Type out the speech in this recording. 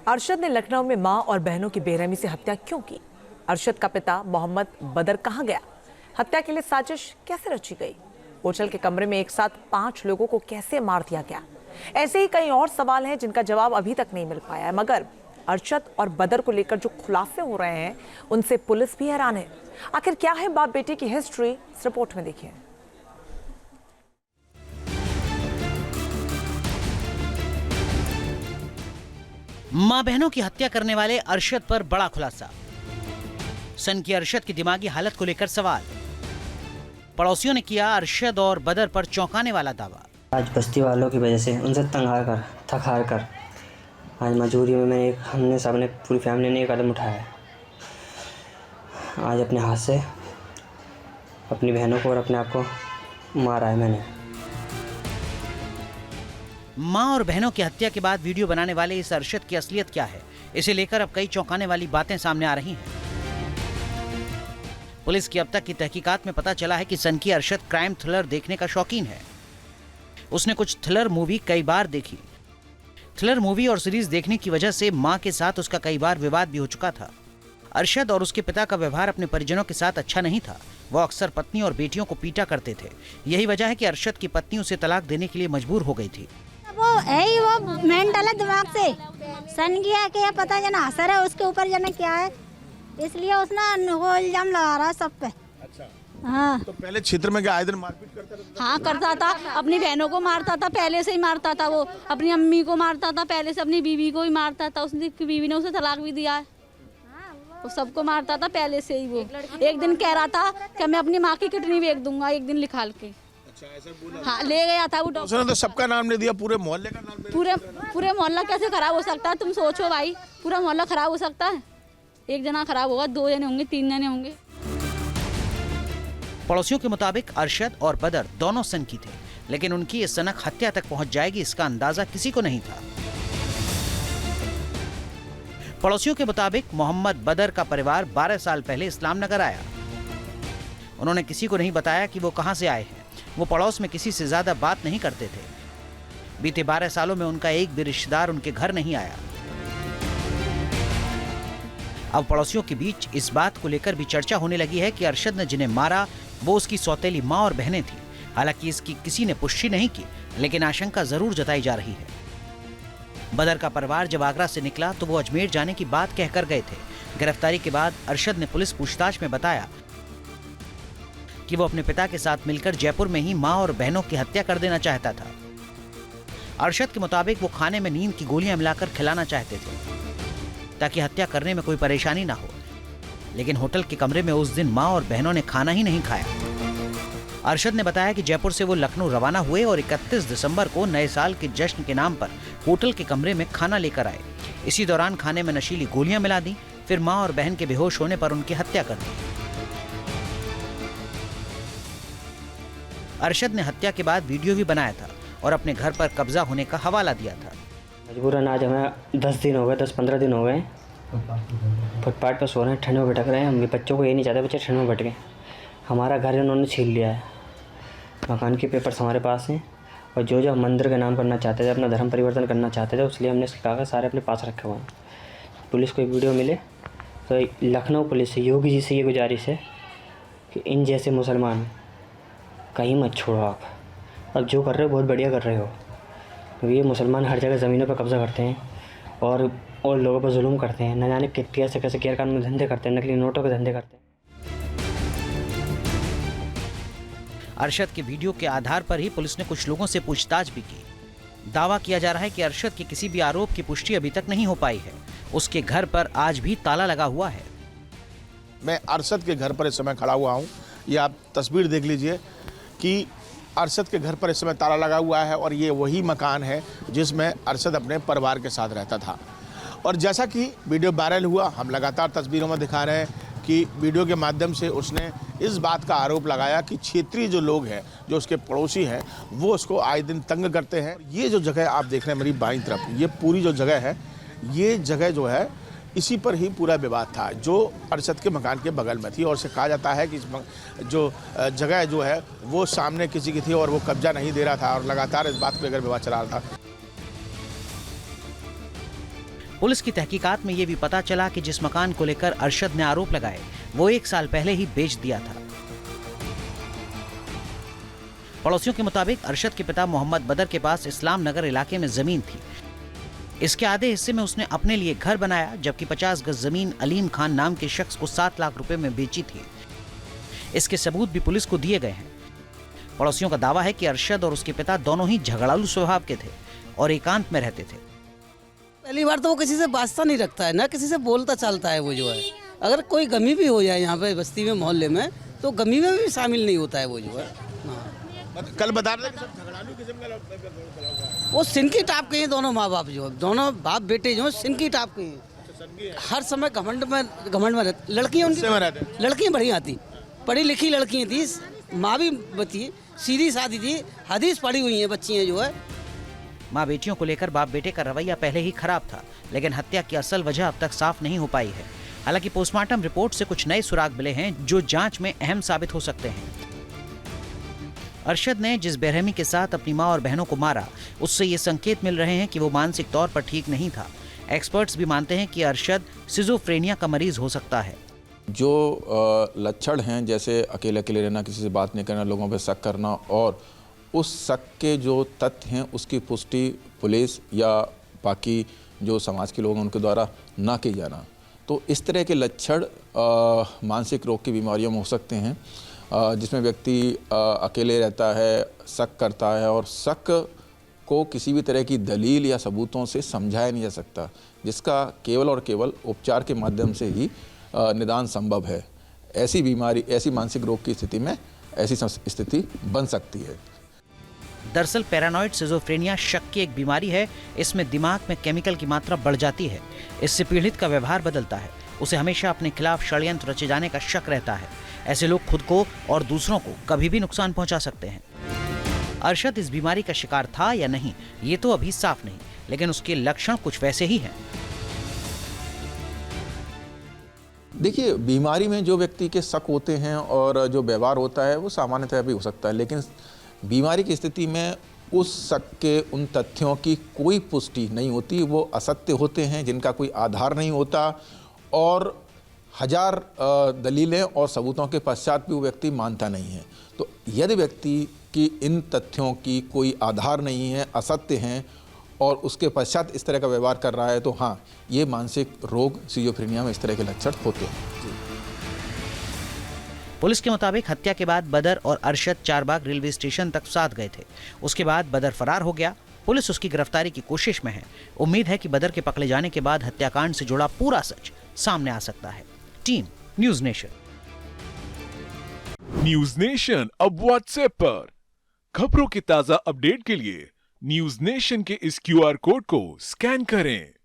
अरशद ने लखनऊ में मां और बहनों की बेरहमी से हत्या क्यों की? अरशद का पिता मोहम्मद बदर कहां गया? हत्या के लिए साजिश कैसे रची गई? होटल के कमरे में एक साथ 5 लोगों को कैसे मार दिया गया? ऐसे ही कई और सवाल हैं जिनका जवाब अभी तक नहीं मिल पाया है। मगर अरशद और बदर को लेकर जो खुलासे हो रहे हैं उनसे पुलिस भी हैरान है। आखिर क्या है बाप बेटे की हिस्ट्री, इस रिपोर्ट में देखिए। मां बहनों की हत्या करने वाले अरशद पर बड़ा खुलासा। सन की अरशद की दिमागी हालत को लेकर सवाल। पड़ोसियों ने किया अरशद और बदर पर चौंकाने वाला दावा। आज बस्ती वालों की वजह से उनसे थक हार कर आज मजबूरी में हमने सबने पूरी फैमिली ने एक कदम उठाया है। आज अपने हाथ से अपनी बहनों को और अपने आप को मारा है मैंने। मां और बहनों की हत्या के बाद वीडियो बनाने वाले इस अरशद की असलियत क्या है, इसे लेकर अब कई चौंकाने वाली बातें सामने आ रही हैं। पुलिस की अब तक की तहकीकात में पता चला है कि सन की अरशद क्राइम थ्रिलर देखने का शौकीन है। उसने कुछ थ्रिलर मूवी कई बार देखी। थ्रिलर मूवी और सीरीज देखने की वजह से मां के साथ उसका कई बार विवाद भी हो चुका था। अरशद और उसके पिता का व्यवहार अपने परिजनों के साथ अच्छा नहीं था। वो अक्सर पत्नी और बेटियों को पीटा करते थे। यही वजह है कि अरशद की पत्नी उसे तलाक देने के लिए मजबूर हो गई थी। वो है ही वो मेंटल है दिमाग से। सन गया कि पता जना असर है उसके ऊपर जना क्या है, इसलिए उसने वो इल्जाम लगा रहा है सब पे। अच्छा। हाँ। तो पहले क्षेत्र में क्या आए दिन मारपीट करता रहता? हाँ करता था, अपनी बहनों को मारता था, पहले से ही मारता था। वो अपनी अम्मी को मारता था, पहले से अपनी बीवी को ही मारता था। उसने बीवी ने उसे तलाक भी दिया है। वो सबको मारता था पहले से ही। वो एक दिन कह रहा था कि मैं अपनी माँ की किडनी बेच दूंगा, एक दिन निकाल के। अच्छा, ऐसा बोला? हाँ, ले गया था वो डॉक्टर। उसने तो सबका नाम ले दिया, पूरे मोहल्ले का नाम ले दिया। पूरे मोहल्ला कैसे खराब हो सकता है? तुम सोचो भाई, पूरा मोहल्ला खराब हो सकता है? एक जना खराब होगा, 2 जने होंगे, 3 जने होंगे। पड़ोसियों के मुताबिक अरशद और बदर दोनों सन की थे, लेकिन उनकी ये सनक हत्या तक पहुंच जाएगी इसका अंदाजा किसी को नहीं था। पड़ोसियों के मुताबिक मोहम्मद बदर का परिवार 12 साल पहले इस्लाम नगर आया। उन्होंने किसी को नहीं बताया कि वो कहां से आए हैं। वो पड़ोस में किसी से ज्यादा बात नहीं करते थे। बीते 12 सालों में उनका एक भी रिश्तेदार उनके घर नहीं आया। अब पड़ोसियों के बीच इस बात को लेकर भी चर्चा होने लगी है कि अरशद ने जिन्हें मारा वो उसकी सौतेली मां और बहनें थीं। हालांकि इसकी किसी ने पुष्टि नहीं की, लेकिन आशंका जरूर जताई जा रही है। बदर का परिवार जब आगरा से निकला तो वो अजमेर जाने की बात कहकर गए थे। गिरफ्तारी के बाद अरशद ने पुलिस पूछताछ में बताया कि वो अपने पिता के साथ मिलकर जयपुर में ही मां और बहनों की हत्या कर देना चाहता था। अरशद के मुताबिक वो खाने में नींद की गोलियां मिलाकर खिलाना चाहते थे ताकि हत्या करने में कोई परेशानी ना हो। लेकिन होटल के कमरे में उस दिन मां और बहनों ने खाना ही नहीं खाया। अरशद ने बताया कि जयपुर से वो लखनऊ रवाना हुए और 31 दिसंबर को नए साल के जश्न के नाम पर होटल के कमरे में खाना लेकर आए। इसी दौरान खाने में नशीली गोलियां मिला दी, फिर मां और बहन के बेहोश होने पर उनकी हत्या कर दी। अरशद ने हत्या के बाद वीडियो भी बनाया था और अपने घर पर कब्जा होने का हवाला दिया था। मजबूरन आज हमें 10-15 दिन हो गए फुटपाथ पर सो रहे हैं, ठंड में भटक रहे हैं। हम बच्चों को ये नहीं चाहते बच्चे ठंड में भटके। हमारा घर उन्होंने छीन लिया है। मकान के पेपर्स हमारे पास हैं और जो हम मंदिर का नाम करना चाहते थे, अपना धर्म परिवर्तन करना चाहते थे, इसलिए हमने इसके कागज सारे अपने पास रखे हुए हैं। पुलिस को वीडियो मिले तो लखनऊ पुलिस से योगी जी से ये गुजारिश है कि इन जैसे मुसलमान कहीं मत छोड़ो। आप अब जो कर रहे हो बहुत बढ़िया कर रहे हो, क्योंकि ये मुसलमान हर जगह ज़मीनों पर कब्जा करते हैं और लोगों पर जुल्म करते हैं। न जाने कैसे कैसे गैर कानूनी धंधे करते हैं, नकली नोटों के धंधे करते हैं। अरशद के वीडियो के आधार पर ही पुलिस ने कुछ लोगों से पूछताछ भी की। दावा किया जा रहा है कि अरशद के किसी भी आरोप की पुष्टि अभी तक नहीं हो पाई है। उसके घर पर आज भी ताला लगा हुआ है। मैं अरशद के घर पर इस समय खड़ा हुआ हूँ। ये आप तस्वीर देख लीजिए कि अरशद के घर पर इस समय ताला लगा हुआ है और ये वही मकान है जिसमें अरशद अपने परिवार के साथ रहता था। और जैसा कि वीडियो वायरल हुआ, हम लगातार तस्वीरों में दिखा रहे हैं कि वीडियो के माध्यम से उसने इस बात का आरोप लगाया कि क्षेत्रीय जो लोग हैं, जो उसके पड़ोसी हैं, वो उसको आए दिन तंग करते हैं। ये जो जगह आप देख रहे हैं मेरी बाईं तरफ, ये पूरी जो जगह है, ये जगह जो है इसी पर ही पूरा विवाद था जो अरशद के मकान के बगल में थी। और से कहा जाता है कि इस जो जगह जो है वो सामने किसी की थी और वो कब्जा नहीं दे रहा था और लगातार इस बात पर लेकर विवाद चला रहा था। पुलिस की तहकीकात में ये भी पता चला कि जिस मकान को लेकर अरशद ने आरोप लगाए वो 1 साल पहले ही बेच दिया था। पड़ोसियों के मुताबिक अरशद के पिता मोहम्मद बदर के पास इस्लाम नगर इलाके में जमीन थी। इसके आधे हिस्से में उसने अपने लिए घर बनाया, जबकि 50 गज जमीन अलीम खान नाम के शख्स को 7 लाख रुपए में बेची थी। इसके सबूत भी पुलिस को दिए गए हैं। पड़ोसियों का दावा है कि अरशद और उसके पिता दोनों ही झगड़ालू स्वभाव के थे और एकांत में रहते थे। पहली बार तो वो किसी से वास्ता नहीं रखता है, ना किसी से बोलता चालता है। वो जो है अगर कोई गमी भी हो जाए यहाँ पे बस्ती में मोहल्ले में तो गमी में भी शामिल नहीं होता है वो जो है। हाँ। कल बता रहे थे कि सब झगड़ालू किस्म का वो सिनकी टाप के हैं दोनों माँ बाप, जो दोनों बाप बेटे जो सिनकी टाप के हैं। हर समय घमंड में रहती। लड़कियाँ उनकी लड़कियाँ बढ़िया आती, पढ़ी लिखी लड़कियाँ थी, माँ भी बची, सीधी सादी थी, हदीस पढ़ी हुई हैं बच्चियाँ जो है। माँ बेटियों को लेकर बाप बेटे का रवैया पहले ही खराब था, लेकिन हत्या की असल वजह अब तक साफ नहीं हो पाई है। हालांकि पोस्टमार्टम रिपोर्ट से कुछ नए सुराग मिले हैं जो जांच में अहम साबित हो सकते हैं। अरशद ने जिस बेरहमी के साथ अपनी माँ और बहनों को मारा, उससे ये संकेत मिल रहे हैं कि वो मानसिक तौर पर ठीक नहीं था। एक्सपर्ट्स भी मानते हैं कि अरशद सिजोफ्रेनिया का मरीज हो सकता है। जो लक्षण हैं, जैसे अकेले अकेले रहना, किसी से बात नहीं करना, लोगों पर शक करना, और उस शक के जो तथ्य हैं उसकी पुष्टि पुलिस या बाकी जो समाज के लोग हैं उनके द्वारा ना की जाना, तो इस तरह के लक्षण मानसिक रोग की बीमारियों में हो सकते हैं, जिसमें व्यक्ति अकेले रहता है, शक करता है और शक को किसी भी तरह की दलील या सबूतों से समझाया नहीं जा सकता, जिसका केवल और केवल उपचार के माध्यम से ही निदान संभव है। ऐसी बीमारी, ऐसी मानसिक रोग की स्थिति में ऐसी स्थिति बन सकती है। दरअसल पैरानॉइड सिजोफ्रेनिया शक की एक बीमारी है। इसमें दिमाग में केमिकल की मात्रा बढ़ जाती है। इससे पीड़ित का व्यवहार बदलता है। उसे हमेशा अपने खिलाफ षड्यंत्र रचे जाने का शक रहता है। ऐसे लोग खुद को और दूसरों को कभी भी नुकसान पहुंचा सकते हैं। अरशद इस बीमारी का शिकार था या नहीं, ये तो अभी साफ नहीं, लेकिन उसके लक्षण कुछ वैसे ही हैं। देखिए, बीमारी में जो व्यक्ति के शक होते हैं और जो व्यवहार होता है वो सामान्यतः भी हो सकता है, लेकिन बीमारी की स्थिति में उस शक के उन तथ्यों की कोई पुष्टि नहीं होती। वो असत्य होते हैं जिनका कोई आधार नहीं होता, और हजार दलीलें और सबूतों के पश्चात भी वो व्यक्ति मानता नहीं है। तो यदि व्यक्ति की इन तथ्यों की कोई आधार नहीं है, असत्य हैं, और उसके पश्चात इस तरह का व्यवहार कर रहा है, तो हाँ, ये मानसिक रोग सिजोफ्रेनिया में इस तरह के लक्षण होते हैं। पुलिस के मुताबिक हत्या के बाद बदर और अरशद चारबाग रेलवे स्टेशन तक साथ गए थे। उसके बाद बदर फरार हो गया। पुलिस उसकी गिरफ्तारी की कोशिश में है। उम्मीद है कि बदर के पकड़े जाने के बाद हत्याकांड से जुड़ा पूरा सच सामने आ सकता है। Team news nation. News nation अब व्हाट्सएप पर खबरों के ताजा अपडेट के लिए न्यूज़ नेशन के इस QR कोड को स्कैन करें।